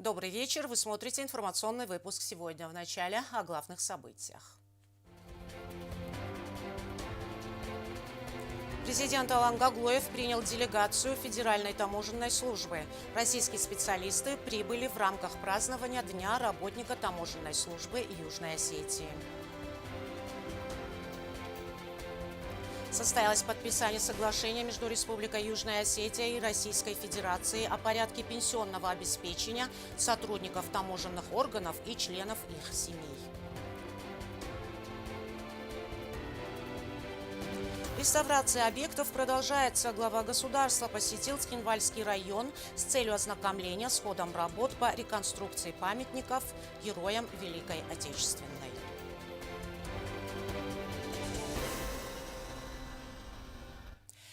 Добрый вечер. Вы смотрите информационный выпуск сегодня. В начале о главных событиях. Президент Алан Гаглоев принял делегацию Федеральной таможенной службы. Российские специалисты прибыли в рамках празднования Дня работника таможенной службы Южной Осетии. Состоялось подписание соглашения между Республикой Южная Осетия и Российской Федерацией о порядке пенсионного обеспечения сотрудников таможенных органов и членов их семей. Реставрация объектов продолжается. Глава государства посетил Цхинвальский район с целью ознакомления с ходом работ по реконструкции памятников героям Великой Отечественной.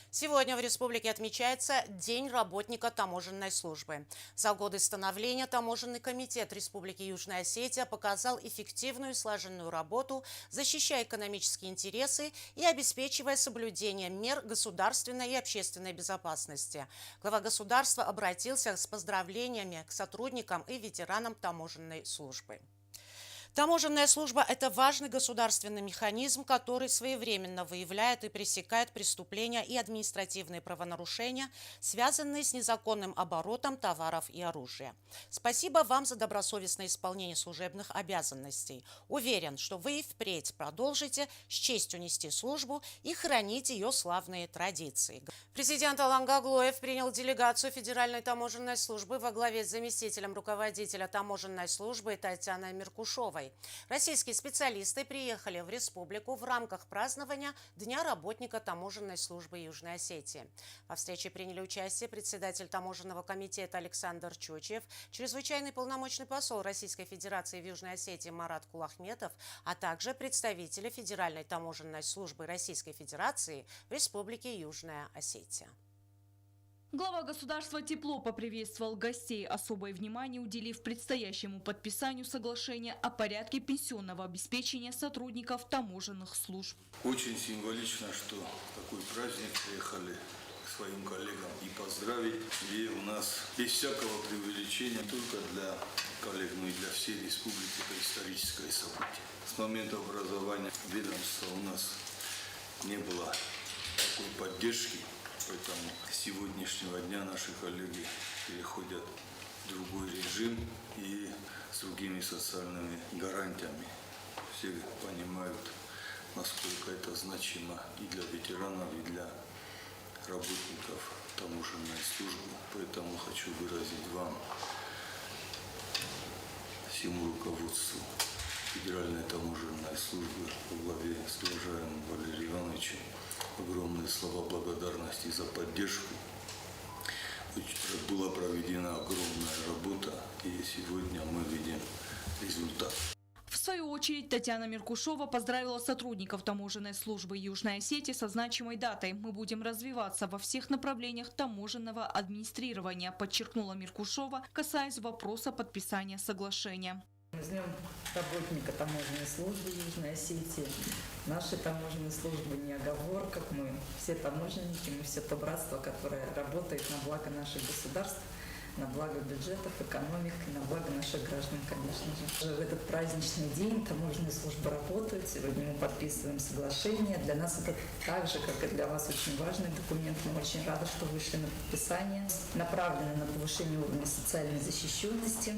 Сегодня в республике отмечается День работника таможенной службы. За годы становления Таможенный комитет Республики Южная Осетия показал эффективную и слаженную работу, защищая экономические интересы и обеспечивая соблюдение мер государственной и общественной безопасности. Глава государства обратился с поздравлениями к сотрудникам и ветеранам таможенной службы. Таможенная служба – это важный государственный механизм, который своевременно выявляет и пресекает преступления и административные правонарушения, связанные с незаконным оборотом товаров и оружия. Спасибо вам за добросовестное исполнение служебных обязанностей. Уверен, что вы и впредь продолжите с честью нести службу и хранить ее славные традиции. Президент Алан Гаглоев принял делегацию Федеральной таможенной службы во главе с заместителем руководителя таможенной службы Татьяной Меркушевой. Российские специалисты приехали в республику в рамках празднования Дня работника таможенной службы Южной Осетии. Во встрече приняли участие председатель таможенного комитета Александр Чучев, чрезвычайный полномочный посол Российской Федерации в Южной Осетии Марат Кулахметов, а также представители Федеральной таможенной службы Российской Федерации в Республике Южная Осетия. Глава государства тепло поприветствовал гостей, особое внимание уделив предстоящему подписанию соглашения о порядке пенсионного обеспечения сотрудников таможенных служб. Очень символично, что такой праздник приехали к своим коллегам и поздравить. И у нас без всякого преувеличения только для коллег, но и для всей республики это историческое событие. С момента образования ведомства у нас не было такой поддержки. Поэтому с сегодняшнего дня наши коллеги переходят в другой режим и с другими социальными гарантиями. Все понимают, насколько это значимо и для ветеранов, и для работников таможенной службы. Поэтому хочу выразить вам, всему руководству Федеральной таможенной службы во главе с уважаемым Валерием Ивановичем огромные слова благодарности за поддержку. Была проведена огромная работа, и сегодня мы видим результат. В свою очередь, Татьяна Меркушева поздравила сотрудников таможенной службы Южной Осетии со значимой датой. Мы будем развиваться во всех направлениях таможенного администрирования, подчеркнула Меркушева, касаясь вопроса подписания соглашения. С Днем работника таможенной службы Южной Осетии. Наши таможенные службы не оговорка, мы все таможенники, мы все то братство, которое работает на благо наших государств, на благо бюджетов, экономик и на благо наших граждан, конечно же. В этот праздничный день таможенные службы работают, сегодня мы подписываем соглашение. Для нас это так же, как и для вас, очень важный документ. Мы очень рады, что вышли на подписание. Направлены на повышение уровня социальной защищенности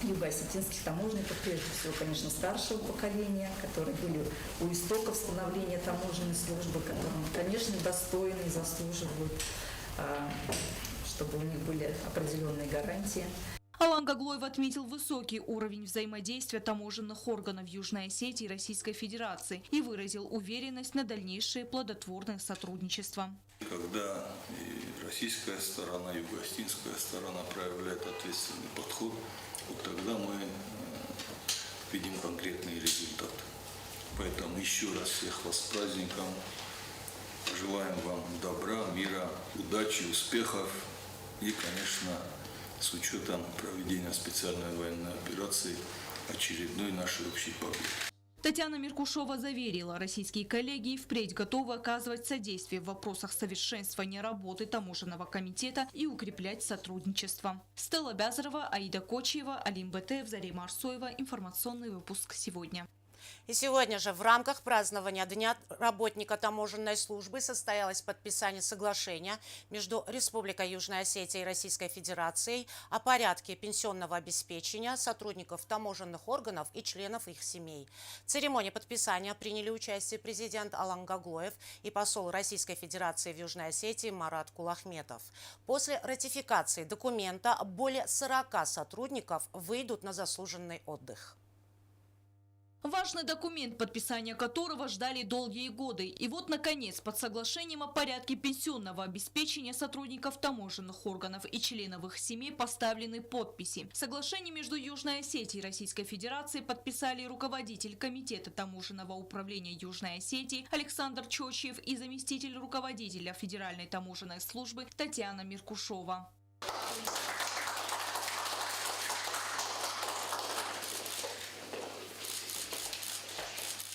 юго-осетинских таможенников, прежде всего, конечно, старшего поколения, которые были у истоков становления таможенной службы, которым, конечно, достойны и заслуживают, чтобы у них были определенные гарантии. Алан Гаглоев отметил высокий уровень взаимодействия таможенных органов Южной Осетии и Российской Федерации и выразил уверенность на дальнейшее плодотворное сотрудничество. Когда и российская сторона, и юго-осетинская сторона проявляет ответственный подход, вот тогда мы видим конкретный результат. Поэтому еще раз всех вас с праздником. Желаем вам добра, мира, удачи, успехов и, конечно, с учетом проведения специальной военной операции очередной нашей общей победы. Татьяна Меркушова заверила, российские коллеги впредь готовы оказывать содействие в вопросах совершенствования работы таможенного комитета и укреплять сотрудничество. Стелла Бязарова, Аида Кочиева, Алим Бетеев, Зарима Арсоева. Информационный выпуск сегодня. И сегодня же в рамках празднования Дня работника таможенной службы состоялось подписание соглашения между Республикой Южная Осетия и Российской Федерацией о порядке пенсионного обеспечения сотрудников таможенных органов и членов их семей. В церемонии подписания приняли участие президент Алан Гаглоев и посол Российской Федерации в Южной Осетии Марат Кулахметов. После ратификации документа более 40 сотрудников выйдут на заслуженный отдых. Важный документ, подписания которого ждали долгие годы. И вот, наконец, под соглашением о порядке пенсионного обеспечения сотрудников таможенных органов и членов их семей поставлены подписи. Соглашение между Южной Осетией и Российской Федерацией подписали руководитель Комитета таможенного управления Южной Осетии Александр Чочиев и заместитель руководителя Федеральной таможенной службы Татьяна Меркушова.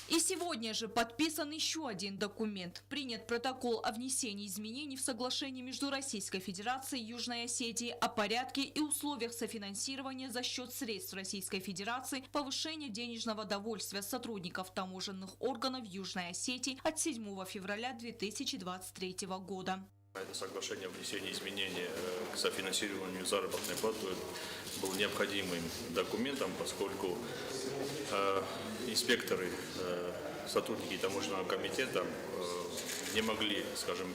И сегодня же подписан еще один документ. Принят протокол о внесении изменений в соглашение между Российской Федерацией и Южной Осетией о порядке и условиях софинансирования за счет средств Российской Федерации повышения денежного довольствия сотрудников таможенных органов Южной Осетии от 7 февраля 2023 года. Это соглашение о внесении изменений к софинансированию заработной платы был необходимым документом, поскольку инспекторы, сотрудники таможенного комитета не могли, скажем,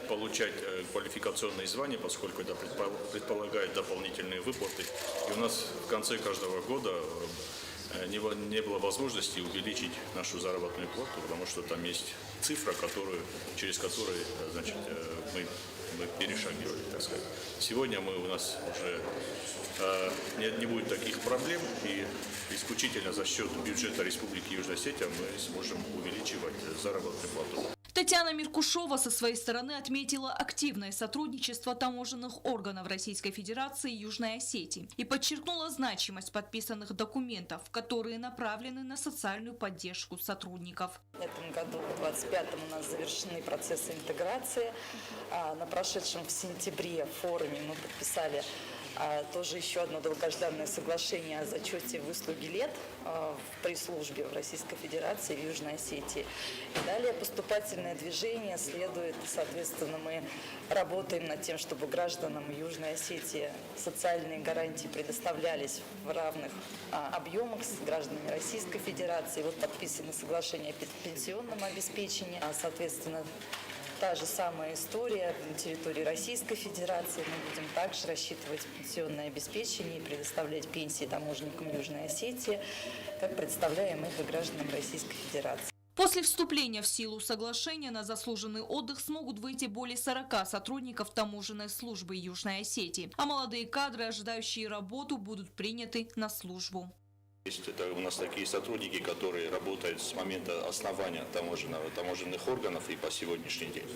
получать квалификационные звания, поскольку это предполагает дополнительные выплаты. И у нас в конце каждого года не было возможности увеличить нашу заработную плату, потому что там есть цифра, через которую, значит, мы перешагивали, так сказать. Сегодня у нас уже не будет таких проблем, и исключительно за счет бюджета Республики Южная Осетия мы сможем увеличивать заработную плату. Татьяна Меркушова со своей стороны отметила активное сотрудничество таможенных органов Российской Федерации и Южной Осетии и подчеркнула значимость подписанных документов, которые направлены на социальную поддержку сотрудников. В этом году, в 2025-м, у нас завершены процессы интеграции. На прошедшем в сентябре форуме мы подписали тоже еще одно долгожданное соглашение о зачете в выслуге лет в пресс-службе в Российской Федерации и Южной Осетии. И далее поступательное движение следует. Соответственно, мы работаем над тем, чтобы гражданам Южной Осетии социальные гарантии предоставлялись в равных объемах с гражданами Российской Федерации. Вот подписано соглашение о пенсионном обеспечении. Соответственно, та же самая история на территории Российской Федерации. Мы будем также рассчитывать пенсионное обеспечение и предоставлять пенсии таможенникам Южной Осетии, как представляем их и гражданам Российской Федерации. После вступления в силу соглашения на заслуженный отдых смогут выйти более 40 сотрудников таможенной службы Южной Осетии, а молодые кадры, ожидающие работу, будут приняты на службу. Это у нас такие сотрудники, которые работают с момента основания таможенных органов и по сегодняшний день.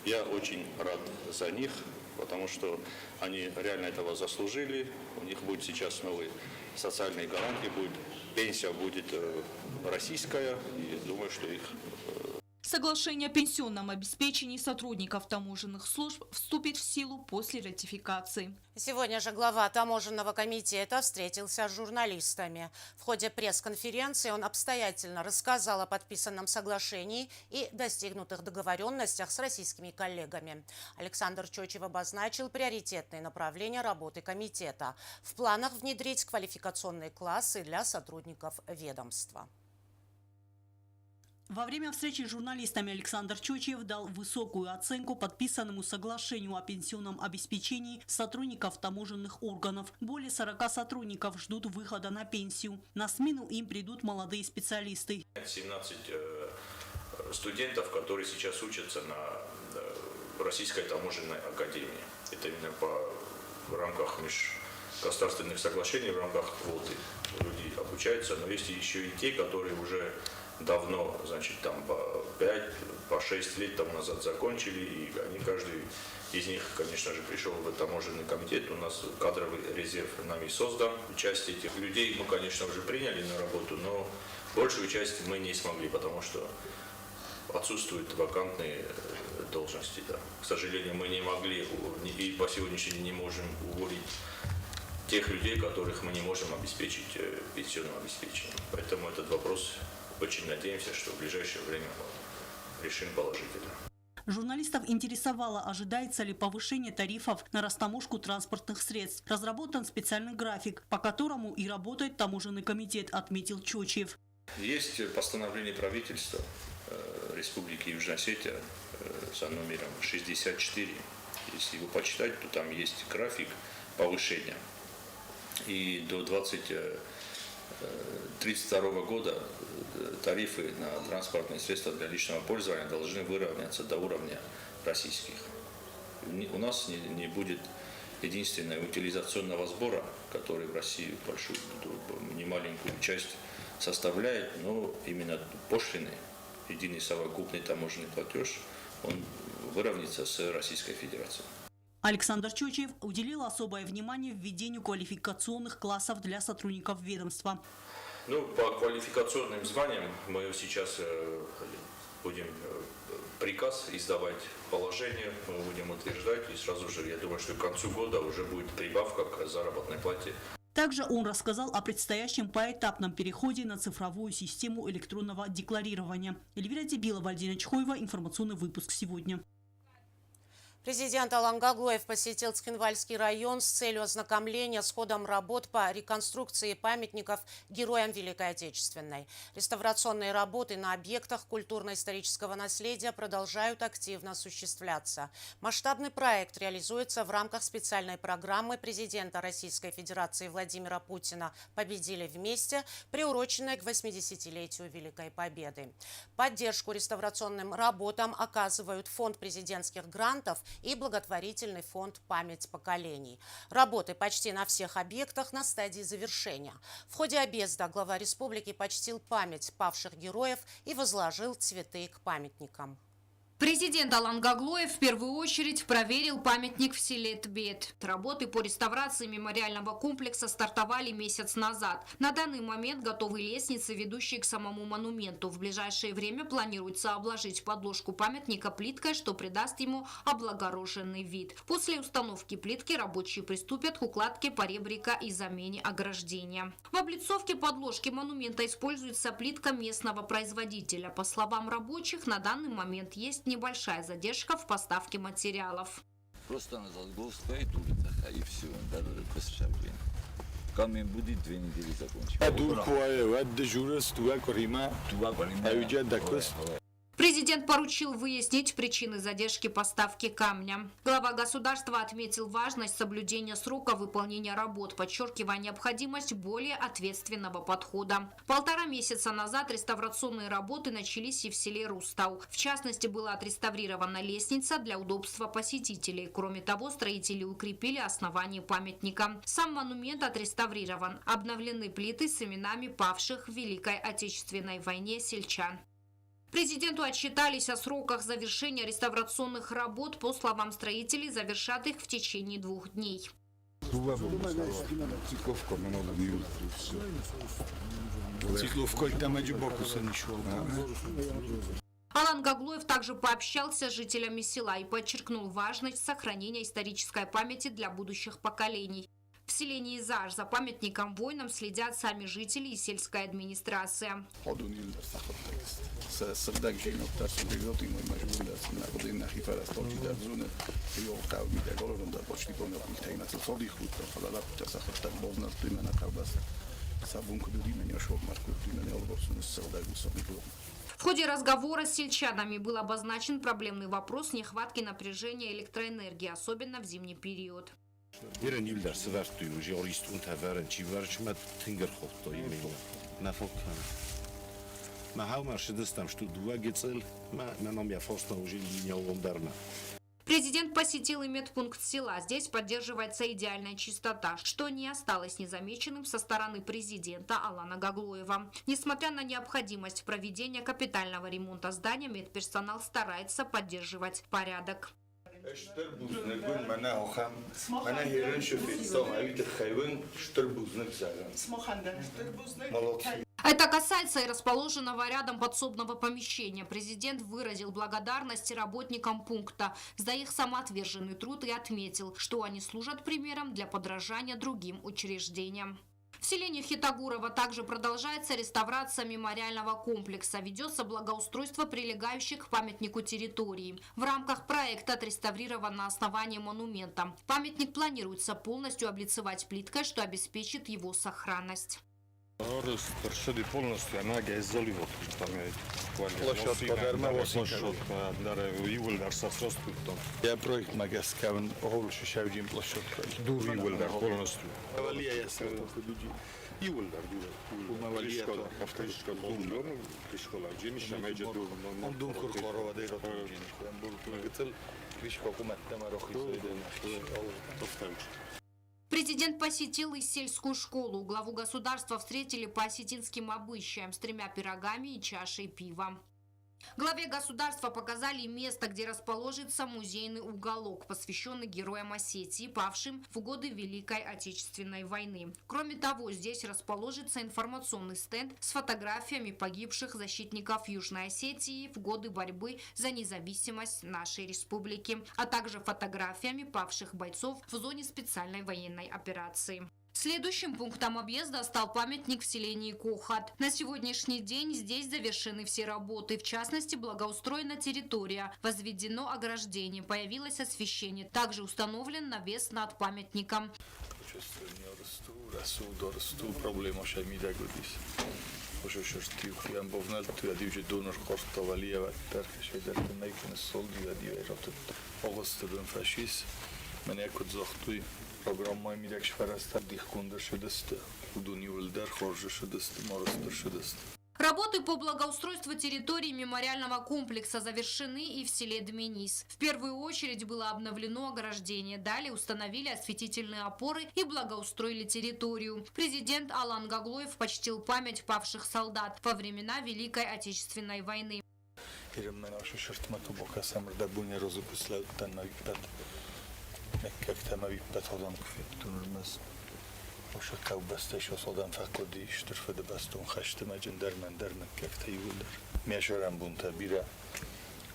Я очень рад за них, потому что они реально этого заслужили. У них будет сейчас новые социальные гарантии, пенсия будет российская, и думаю, что их... Соглашение о пенсионном обеспечении сотрудников таможенных служб вступит в силу после ратификации. Сегодня же глава таможенного комитета встретился с журналистами. В ходе пресс-конференции он обстоятельно рассказал о подписанном соглашении и достигнутых договоренностях с российскими коллегами. Александр Чочиев обозначил приоритетные направления работы комитета. В планах внедрить квалификационные классы для сотрудников ведомства. Во время встречи с журналистами Александр Чочиев дал высокую оценку подписанному соглашению о пенсионном обеспечении сотрудников таможенных органов. Более 40 сотрудников ждут выхода на пенсию. На смену им придут молодые специалисты. 17 студентов, которые сейчас учатся на Российской таможенной академии. Это именно в рамках межгосударственных соглашений, в рамках квоты люди обучаются. Но есть еще и те, которые уже давно, значит, там по 5, по 6 лет тому назад закончили, и они, каждый из них, конечно же, пришел в таможенный комитет. У нас кадровый резерв нами создан. Часть этих людей мы, конечно, уже приняли на работу, но большую часть мы не смогли, потому что отсутствуют вакантные должности. Да. К сожалению, мы не могли и по сегодняшний день не можем уволить тех людей, которых мы не можем обеспечить пенсионным обеспечением. Поэтому этот вопрос очень надеемся, что в ближайшее время решим положительно. Журналистов интересовало, ожидается ли повышение тарифов на растаможку транспортных средств. Разработан специальный график, по которому и работает таможенный комитет, отметил Чочиев. Есть постановление правительства Республики Южная Осетия за номером 64. Если его почитать, то там есть график повышения. И до 2032 года тарифы на транспортные средства для личного пользования должны выровняться до уровня российских. У нас не будет единственного утилизационного сбора, который в России большую, немаленькую часть составляет, но именно пошлины, единый совокупный таможенный платеж, он выровняется с Российской Федерацией. Александр Чочиев уделил особое внимание введению квалификационных классов для сотрудников ведомства. По квалификационным званиям мы сейчас будем приказ издавать, положение мы будем утверждать, и сразу же, я думаю, что к концу года уже будет прибавка к заработной плате. Также он рассказал о предстоящем поэтапном переходе на цифровую систему электронного декларирования. Эльвира Дебилова, Альдина Чхоева, информационный выпуск сегодня. Президент Алан Гаглоев посетил Цхинвальский район с целью ознакомления с ходом работ по реконструкции памятников героям Великой Отечественной. Реставрационные работы на объектах культурно-исторического наследия продолжают активно осуществляться. Масштабный проект реализуется в рамках специальной программы президента Российской Федерации Владимира Путина «Победили вместе», приуроченной к 80-летию Великой Победы. Поддержку реставрационным работам оказывают Фонд президентских грантов и благотворительный фонд «Память поколений». Работы почти на всех объектах на стадии завершения. В ходе объезда глава республики почтил память павших героев и возложил цветы к памятникам. Президент Алан Гаглоев в первую очередь проверил памятник в селе Тбет. Работы по реставрации мемориального комплекса стартовали месяц назад. На данный момент готовы лестницы, ведущие к самому монументу. В ближайшее время планируется обложить подложку памятника плиткой, что придаст ему облагороженный вид. После установки плитки рабочие приступят к укладке поребрика и замене ограждения. В облицовке подложки монумента используется плитка местного производителя. По словам рабочих, на данный момент есть небольшая задержка в поставке материалов. Просто на Задголовской улице, и все, даже посчитали. Камень будет 2 недели закончим. Президент поручил выяснить причины задержки поставки камня. Глава государства отметил важность соблюдения срока выполнения работ, подчеркивая необходимость более ответственного подхода. 1,5 месяца назад реставрационные работы начались и в селе Рустау. В частности, была отреставрирована лестница для удобства посетителей. Кроме того, строители укрепили основание памятника. Сам монумент отреставрирован. Обновлены плиты с именами павших в Великой Отечественной войне сельчан. Президенту отчитались о сроках завершения реставрационных работ. По словам строителей, завершат их в течение 2 дней. Алан Гаглоев также пообщался с жителями села и подчеркнул важность сохранения исторической памяти для будущих поколений. В селе Низаж за памятником воинам следят сами жители и сельская администрация. В ходе разговора с сельчанами был обозначен проблемный вопрос нехватки напряжения электроэнергии, особенно в зимний период. Президент посетил и медпункт села. Здесь поддерживается идеальная чистота, что не осталось незамеченным со стороны президента Алана Гаглоева. Несмотря на необходимость проведения капитального ремонта здания, медперсонал старается поддерживать порядок. Это касается и расположенного рядом подсобного помещения. Президент выразил благодарность работникам пункта за их самоотверженный труд и отметил, что они служат примером для подражания другим учреждениям. В селении Хитагурово также продолжается реставрация мемориального комплекса. Ведется благоустройство прилегающих к памятнику территории. В рамках проекта отреставрировано основание монумента. Памятник планируется полностью облицевать плиткой, что обеспечит его сохранность. полностью, она изолирует. Я проект Магаскаван, Олши Шавдин площадка. Дур полностью. Президент посетил и сельскую школу. Главу государства встретили по осетинским обычаям с 3 пирогами и чашей пива. Главе государства показали место, где расположится музейный уголок, посвященный героям Осетии, павшим в годы Великой Отечественной войны. Кроме того, здесь расположится информационный стенд с фотографиями погибших защитников Южной Осетии в годы борьбы за независимость нашей республики, а также фотографиями павших бойцов в зоне специальной военной операции. Следующим пунктом объезда стал памятник в селении Кохат. На сегодняшний день здесь завершены все работы. В частности, благоустроена территория, возведено ограждение, появилось освещение. Также установлен навес над памятником. Программа «Мирякш Фараста» Дихкундер Шедесте, Удуни Ульдар, Хоржи Шедесте, Моростер Шедесте. Работы по благоустройству территории мемориального комплекса завершены и в селе Дменис. В первую очередь было обновлено ограждение, далее установили осветительные опоры и благоустроили территорию. Президент Алан Гаглоев почтил память павших солдат во времена Великой Отечественной войны. Megkegtem a vippet hazam kvettunulmaz. Oshakaw bastás az adam fakodi, störföde baston hastem agyen dermen kegte julder. Miesörem bunta bira,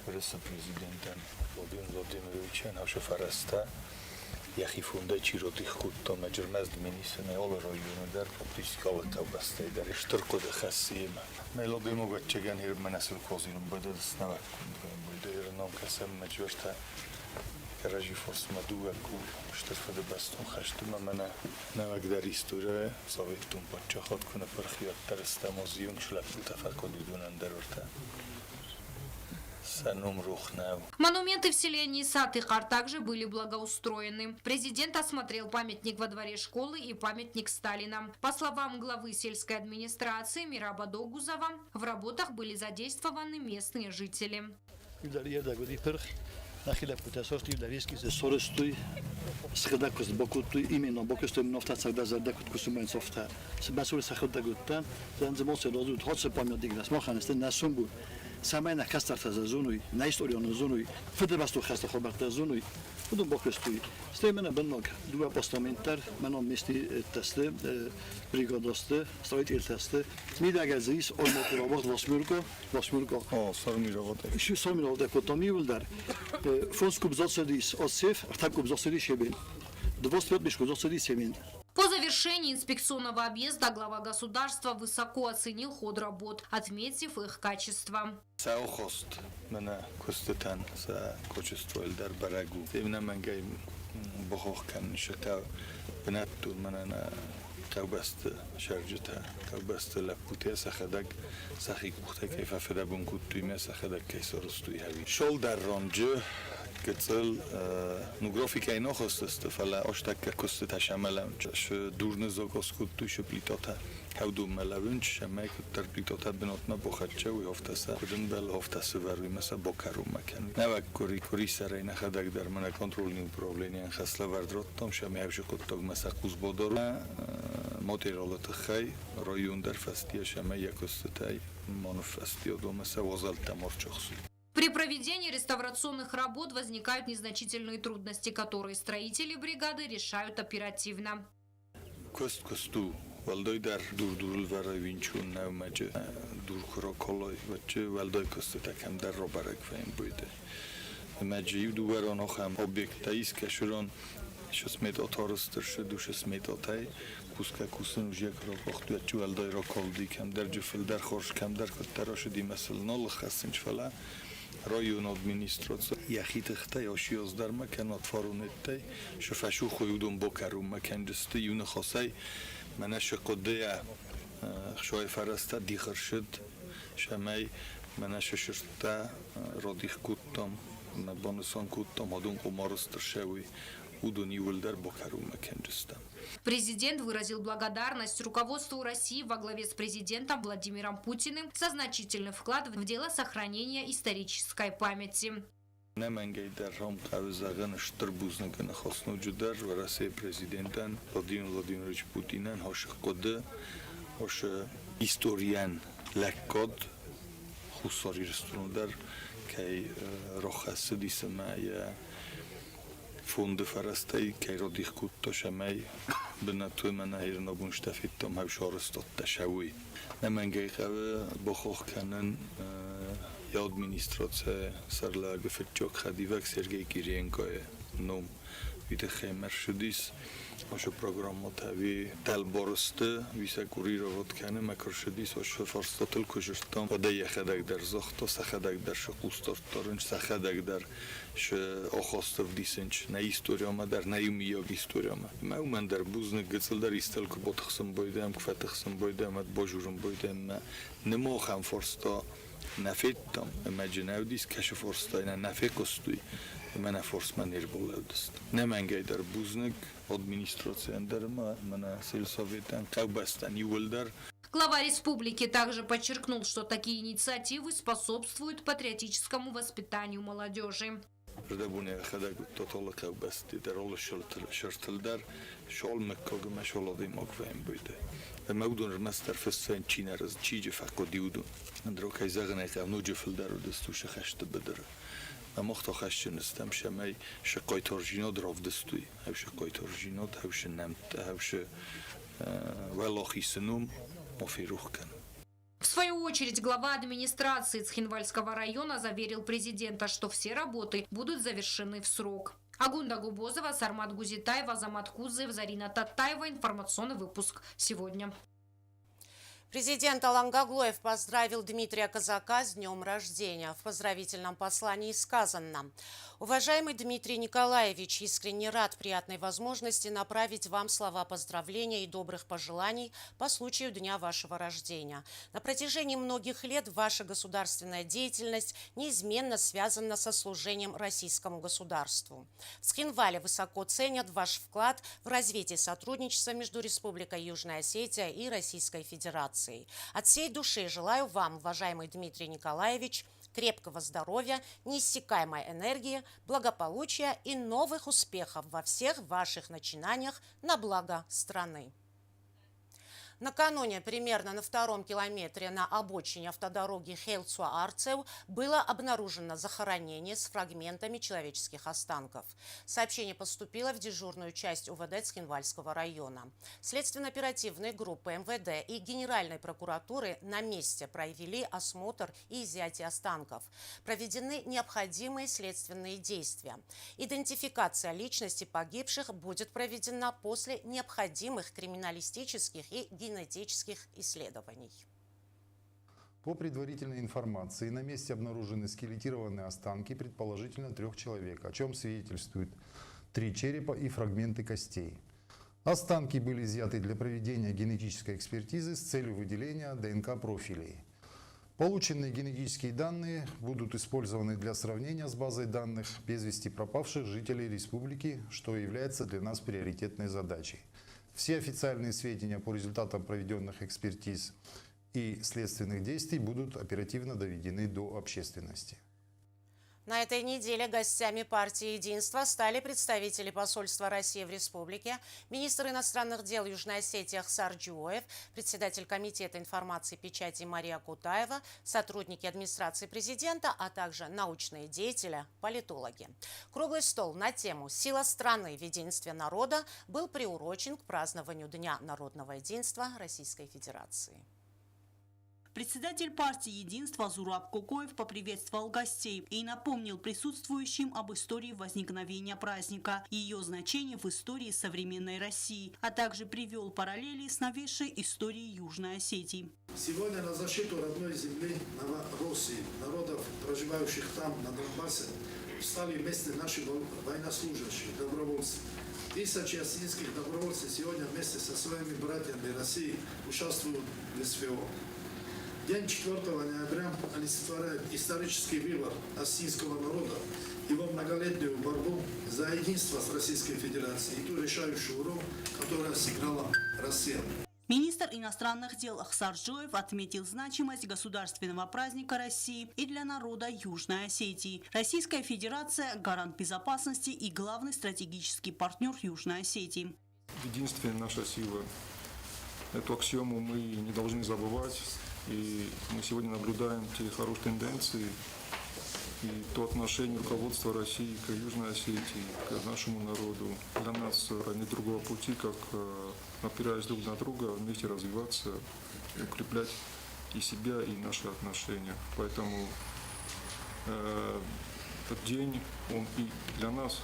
rössze prezidenten, Vladimir ha farasta, jachi funde csirotich kuttom, megyer mezdminiszene, olaro júner, papiszka oltaw basztai, der és törköde hasszéma. Mely lobby mogat csegen hirben eszül kozinum, bajda ezt nevek kundgán, bajda nem keszem, megyorta. Raji forsma duaku, stefade baston hashtuma mana nevek история, советум подчахот kuna parchiat teresta muzium шляпута факодидун андерорта. Санум рухнав. Монументы в селении Сатыхар также были благоустроены. Президент осмотрел памятник во дворе школы и памятник Сталина. По словам главы сельской администрации Мираба Догузова, в работах были задействованы местные жители. Нахиля путешествий да риски се сористуй схадакус бокутуй именно бокустуй нофтацак да задакут кусумен софта се басур сахадагуттан занзмосе дозут хотсе памятник да смоханестен насумбу самайна кастарта за зунуй на историону зунуй федерасту хаста хобарта зунуй будем бокустуй стемена беннок дуа постаментар манон мести тесте бригадосте строитель тесте мидагазис олмотуровот восмурко еще сормировот экономиулдар фонскуб зоцедис отсев артакуб зоцедис шебен двостветмишку зоцедис семен. По завершении инспекционного объезда глава государства высоко оценил ход работ, отметив их качество. Саухост мана костетан за качество эльдар барагу. Именно мангай бохохкан шата бнатту мана توبست شرجتها توبست لپوتی سخدک سخی کوخته کیف فدابون کود توی می سخدک کیسارستوی هوی شل در رانجه Գծել նուգրոֆիկայի նոխոստը ֆալա օշտակը կոստը շամալան դուրնը զոգոսկուտու շպլիտոթա հաուդու մելավունչ շամայք տերպլիտոթա բնոտնա բոխաչը ու հոֆտասա կդնբել հոֆտասը վարվի մասա բոկարում մական նավակ կորի սարայնա խադակ դարմանա կոնտրոլնի ուպրովլենիան խասլավարդրոտտոմ շամի հավժկոտտող մասա կուզբոդորը մոտերոլը խայ ռոյունդեր ֆաստիա շամայ յակոստտայ монофастио домаса возалта морчохсу. При проведении реставрационных работ возникают незначительные трудности, которые строители бригады решают оперативно. Косту валдойдар дурдурул варавинчун навмаджи дурхроколой ваче валдой костата камдар робарак файн буде. Маджи юдуверон охам объектаис кашурон шосмет оторстер шедуш сметотай куска кусын уже крокохту ачу валдой роколди камдар жуфилдар хорш камдар коттарош ди масл нол хасинч фала район администрация яхитхтай ошиоздар макан отфарунеттай шофашу хоюдун бокарум макан дсты юна хосай манаш қодея шой фараста дихаршид шамай манаш ширта родих куттом на бонусон куттом адун кумарыстыр шеви удун юлдар бокарум макан дста. Президент выразил благодарность руководству России во главе с президентом Владимиром Путиным за значительный вклад в дело сохранения исторической памяти. Немангейдар ром кавзаган штрбузнаган хосну джудар варасе президентан Владимир Владимирович Путинан хош коде хош историан леккод хусори ресторундар кай рохас дисмая фонд фарастай кай родих кутто шамай бнату манайр нобунштафиттом хавшорстот ташави немангейхав бохох канан Я администрация сарла гфетчок хадивак Сергей Кириенко ном витехемер шдис ошо программа тави талборсте висакурировать кане макршдис ошо форстотел кожштам ода хадак дар зохто сахадак дар шукусторторунч сахадак дар ш охостов дисенч на историома дар на юмиог историома маумен дар бузны гцелдар истелк ботхсым бойдам кфатхсым бойдам ат божурум бойдам немо хам форсто نفیدم امجناودیس کش فرستای نه نفیکستوی من فرسمان ایربولادست نمانگی در بوزنگ администрация در من сельсоветан кабастан юлдар. Глава республики также подчеркнул, что такие инициативы способствуют патриотическому воспитанию молодежи. Ждабуне хадаг тотал кабасти در роль шартелдар шол меккогма шолоди могвем буде. المودون المستر في السن تشينا رز تشيجي فاقو ديودون ندروك هيزاغنا يقامنو في الدار ودستو شخشت بدر مختو خشن استم شماي شقاي تورجينو دراف دستوي هاو شقاي تورجينو هاو شنمت هاو ش والله سنوم وفيروخ كان. В свою очередь, глава администрации Цхинвальского района заверил президента, что все работы будут завершены в срок. Агунда Губозова, Сармат Гузитаев, Азамат Кузаев, Зарина Татаева. Информационный выпуск сегодня. Президент Алан Гаглоев поздравил Дмитрия Казака с днем рождения. В поздравительном послании сказано: «Уважаемый Дмитрий Николаевич, искренне рад приятной возможности направить вам слова поздравления и добрых пожеланий по случаю дня вашего рождения. На протяжении многих лет ваша государственная деятельность неизменно связана со служением российскому государству. В Цхинвале высоко ценят ваш вклад в развитие сотрудничества между Республикой Южная Осетия и Российской Федерацией. От всей души желаю вам, уважаемый Дмитрий Николаевич, крепкого здоровья, неиссякаемой энергии, благополучия и новых успехов во всех ваших начинаниях на благо страны». Накануне, примерно на 2-м километре на обочине автодороги Хейлцуа-Арцев было обнаружено захоронение с фрагментами человеческих останков. Сообщение поступило в дежурную часть УВД Цхинвальского района. Следственно-оперативные группы МВД и Генеральной прокуратуры на месте провели осмотр и изъятие останков. Проведены необходимые следственные действия. Идентификация личности погибших будет проведена после необходимых криминалистических и генетических исследований. По предварительной информации, на месте обнаружены скелетированные останки, предположительно 3 человек, о чем свидетельствуют 3 черепа и фрагменты костей. Останки были изъяты для проведения генетической экспертизы с целью выделения ДНК-профилей. Полученные генетические данные будут использованы для сравнения с базой данных без вести пропавших жителей республики, что является для нас приоритетной задачей. Все официальные сведения по результатам проведенных экспертиз и следственных действий будут оперативно доведены до общественности. На этой неделе гостями партии «Единство» стали представители посольства России в республике, министр иностранных дел Южной Осетии Ахсар Джуоев, председатель комитета информации и печати Мария Кутаева, сотрудники администрации президента, а также научные деятели, политологи. Круглый стол на тему «Сила страны в единстве народа» был приурочен к празднованию Дня народного единства Российской Федерации. Председатель партии «Единство» Зураб Кокоев поприветствовал гостей и напомнил присутствующим об истории возникновения праздника и ее значении в истории современной России, а также привел параллели с новейшей историей Южной Осетии. Сегодня на защиту родной земли Новороссии, народов, проживающих там, на Донбассе, встали вместе наши военнослужащие, добровольцы. Тысячи осетинских добровольцев сегодня вместе со своими братьями России участвуют в СВО. День 4 ноября олицетворяет исторический выбор осетинского народа, его многолетнюю борьбу за единство с Российской Федерацией и ту решающую роль, которую сыграла Россия. Министр иностранных дел Ахсар Джуоев отметил значимость государственного праздника России и для народа Южной Осетии. Российская Федерация – гарант безопасности и главный стратегический партнер Южной Осетии. Единственная наша сила. Эту аксиому мы не должны забывать. И мы сегодня наблюдаем те хорошие тенденции и то отношение руководства России к Южной Осетии, к нашему народу. Для нас нет другого пути, как, опираясь друг на друга, вместе развиваться, укреплять и себя, и наши отношения. Поэтому этот день, он и для нас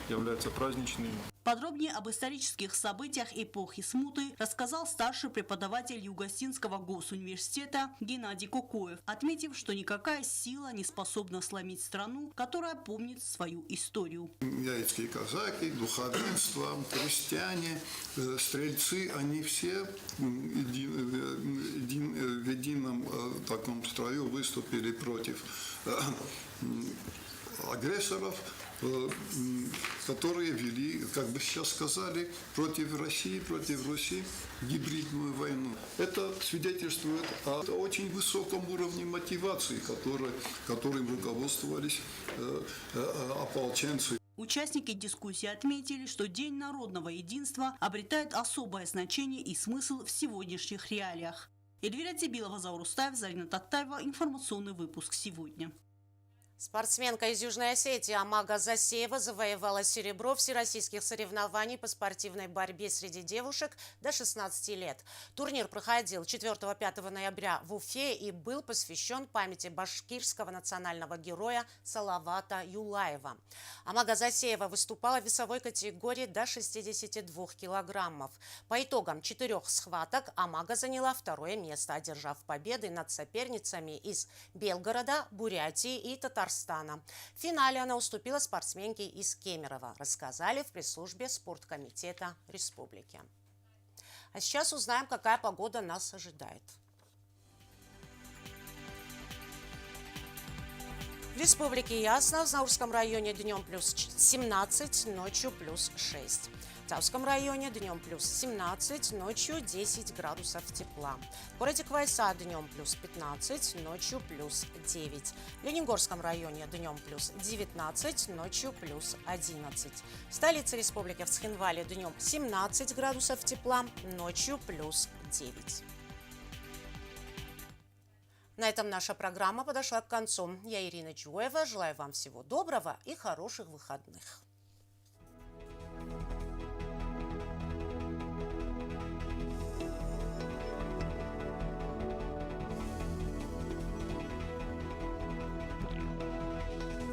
является праздничным. Подробнее об исторических событиях эпохи смуты рассказал старший преподаватель Юго-Осетинского госуниверситета Геннадий Кокоев, отметив, что никакая сила не способна сломить страну, которая помнит свою историю. Яицкие казаки, духовенство, крестьяне, стрельцы, они все в едином таком строю выступили против агрессоров, которые вели, как бы сейчас сказали, против России, против Руси гибридную войну. Это свидетельствует о очень высоком уровне мотивации, которым руководствовались ополченцы. Участники дискуссии отметили, что День народного единства обретает особое значение и смысл в сегодняшних реалиях. Эльвира Тибилова, Заур Устаев, Зарина Таттаева. Информационный выпуск сегодня. Спортсменка из Южной Осетии Амага Засеева завоевала серебро всероссийских соревнований по спортивной борьбе среди девушек до 16 лет. Турнир проходил 4-5 ноября в Уфе и был посвящен памяти башкирского национального героя Салавата Юлаева. Амага Засеева выступала в весовой категории до 62 килограммов. По итогам 4 схваток Амага заняла 2-е место, одержав победы над соперницами из Белгорода, Бурятии и Татарстана. В финале она уступила спортсменке из Кемерово, рассказали в пресс-службе спорткомитета республики. А сейчас узнаем, какая погода нас ожидает. В республике ясно, в Заурском районе днем плюс 17, ночью плюс 6. В Тавском районе днем плюс 17, ночью 10 градусов тепла. В городе Квайса днем плюс 15, ночью плюс 9. В Лениногорском районе днем плюс 19, ночью плюс 11. В столице республики в Цхинвале днем 17 градусов тепла, ночью плюс 9. На этом наша программа подошла к концу. Я Ирина Джуева. Желаю вам всего доброго и хороших выходных.